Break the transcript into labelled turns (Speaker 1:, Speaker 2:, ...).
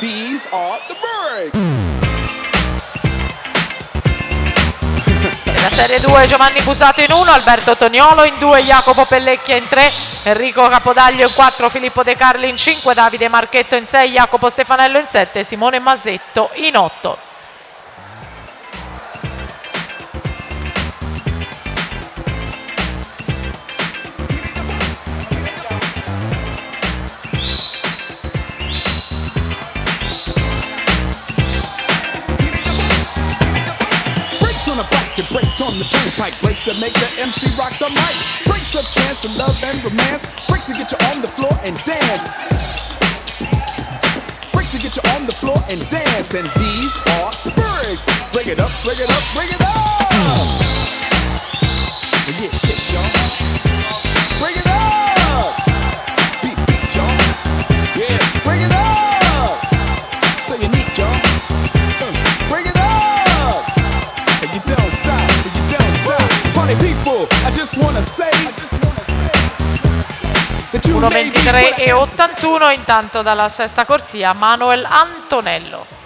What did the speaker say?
Speaker 1: These are the breaks.
Speaker 2: La Serie 2 Giovanni Busato in 1, Alberto Toniolo in 2, Jacopo Pellecchia in 3, Enrico Capodaglio in 4, Filippo De Carli in 5, Davide Marchetto in 6, Jacopo Stefanello in 7, Simone Masetto in 8.
Speaker 1: Breaks on the turnpike, breaks that make the MC rock the mic. Breaks of chance and love and romance. Breaks to get you on the floor and dance. Breaks to get you on the floor and dance. And these are the breaks. Bring it up, bring it up, bring it up. And yeah, shit, y'all. Bring it up. Beat, beat, y'all. Yeah, bring it up. So unique, y'all. Bring it up. And you don't stop. People, I just wanna say
Speaker 2: 1:23 e 81 intanto dalla sesta corsia Manuel Antonello.